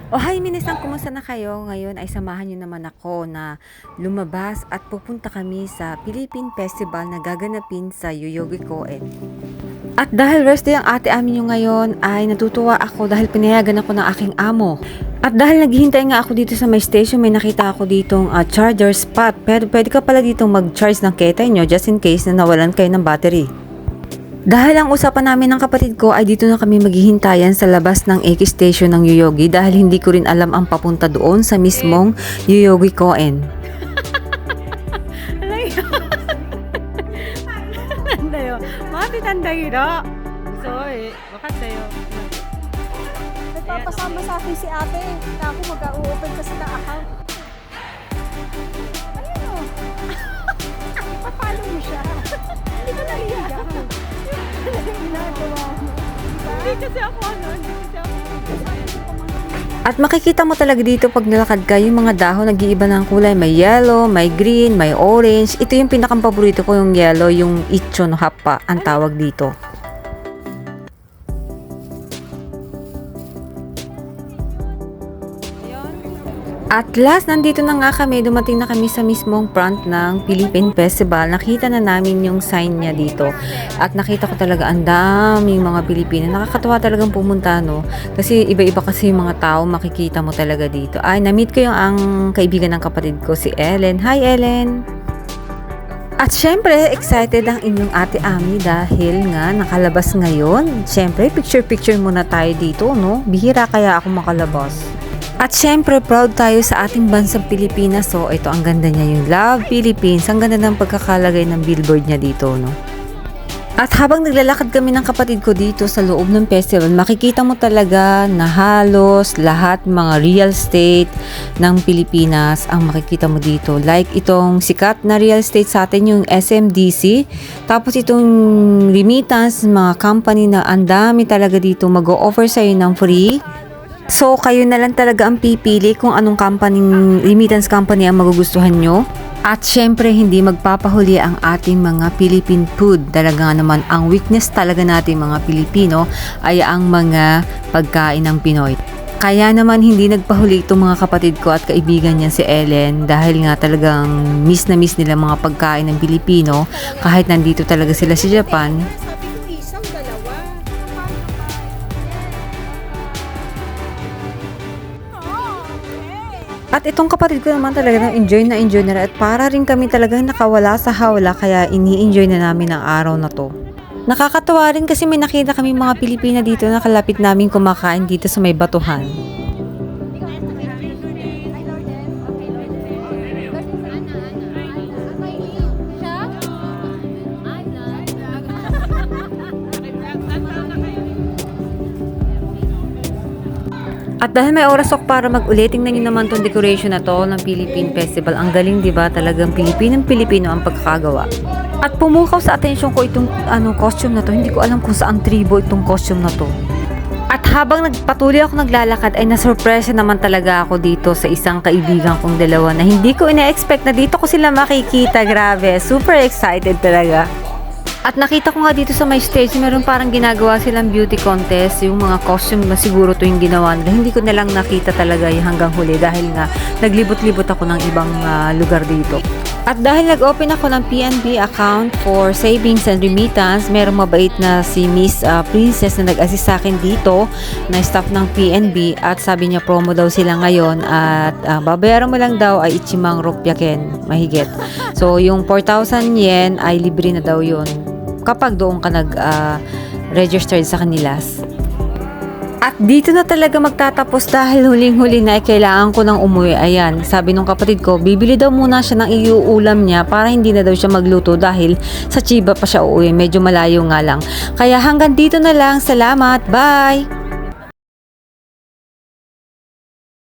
Oh, hi Minasan, kumusta na kayo? Ngayon ay samahan niyo naman ako na lumabas at pupunta kami sa Philippine Festival na gaganapin sa Yoyogi Koen. At dahil birthday ang ate amin yung ngayon ay natutuwa ako dahil pinayagan ako ng aking amo. At dahil naghihintay nga ako dito sa may station, may nakita ako ditong charger spot. Pero pwede ka pala ditong mag-charge ng ketay nyo just in case na nawalan kayo ng battery. Dahil ang usapan namin ng kapatid ko ay dito na kami maghihintayan sa labas ng Eki Station ng Yoyogi dahil hindi ko rin alam ang papunta doon sa mismong Yoyogi Koen. 난다요. 마음이 단다기라. sorry, makatayo. Nagpapasama sa akin si ate na ako mag-open kasi na account. Ayun o. Papalo mo siya. Hindi ko naliyagan. Ginagawa mo. Hindi kasi ako hindi kasi ako. At makikita mo talaga dito pag nalakad ka, yung mga dahon nag-iiba ng kulay. May yellow, may green, may orange. Ito yung pinakang paborito ko, yung yellow, yung ichon hapa ang tawag dito. At last, nandito na nga kami, dumating na kami sa mismong front ng Philippine Festival. Nakita na namin yung sign niya dito. At nakita ko talaga ang daming mga Pilipino. Nakakatawa talagang pumunta, no? Kasi iba-iba kasi yung mga tao makikita mo talaga dito. Ay, na-meet ko yung ang kaibigan ng kapatid ko, si Ellen. Hi, Ellen! At syempre, excited ang inyong ate Ami dahil nga nakalabas ngayon. Syempre, picture-picture muna tayo dito, no? Bihira kaya ako makalabas. At syempre, proud tayo sa ating bansang Pilipinas. So, ito ang ganda niya, yung Love Philippines. Ang ganda ng pagkakalagay ng billboard niya dito, no? At habang naglalakad kami ng kapatid ko dito sa loob ng festival, makikita mo talaga na halos lahat mga real estate ng Pilipinas ang makikita mo dito. Like itong sikat na real estate sa atin, yung SMDC. Tapos itong remittance, mga company na ang dami talaga dito mag-o-offer sa'yo ng free. So, kayo na lang talaga ang pipili kung anong remittance company ang magugustuhan nyo. At syempre, hindi magpapahuli ang ating mga Philippine food. Talaga naman, ang weakness talaga natin mga Pilipino ay ang mga pagkain ng Pinoy. Kaya naman hindi nagpahuli itong mga kapatid ko at kaibigan niya si Ellen dahil nga talagang miss na miss nila mga pagkain ng Pilipino kahit nandito talaga sila sa Japan. Sabi ko isang, dalawa. At itong kapatid ko naman talaga na enjoy na at para rin kami talagang nakawala sa hawla kaya ini-enjoy na namin ang araw na to. Nakakatawa rin kasi may nakita kami mga Pilipina dito na kalapit namin kumakain dito sa may batuhan. At dahil may oras ako para mag-ulit, tingnan nyo naman tong decoration na to ng Philippine Festival. Ang galing, di ba? Talagang Pilipinong-Pilipino ang pagkakagawa. At pumukaw sa atensyon ko itong costume na to. Hindi ko alam kung saang tribo itong costume na to. At habang patuloy ako naglalakad ay nasurpresa naman talaga ako dito sa isang kaibigan kong dalawa na hindi ko ina-expect na dito ko sila makikita. Grabe, super excited talaga. At nakita ko nga dito sa my stage, meron parang ginagawa silang beauty contest. Yung mga costume na siguro to yung ginawa nila. Hindi ko na lang nakita talaga yung hanggang huli dahil nga naglibot-libot ako ng ibang lugar dito. At dahil nag-open ako ng PNB account for savings and remittance, merong mabait na si Miss Princess na nag-assist sa akin dito na staff ng PNB at sabi niya promo daw sila ngayon at babayaran mo lang daw ay ichimang rupyaken mahigit. So yung 4,000 yen ay libre na daw yun kapag doon ka nag-register sa kanila. At dito na talaga magtatapos dahil huling-huli na kailangan ko nang umuwi. Ayan, sabi nung kapatid ko, bibili daw muna siya ng iuulam niya para hindi na daw siya magluto dahil sa Chiba pa siya uuwi. Medyo malayo nga lang. Kaya hanggang dito na lang. Salamat. Bye!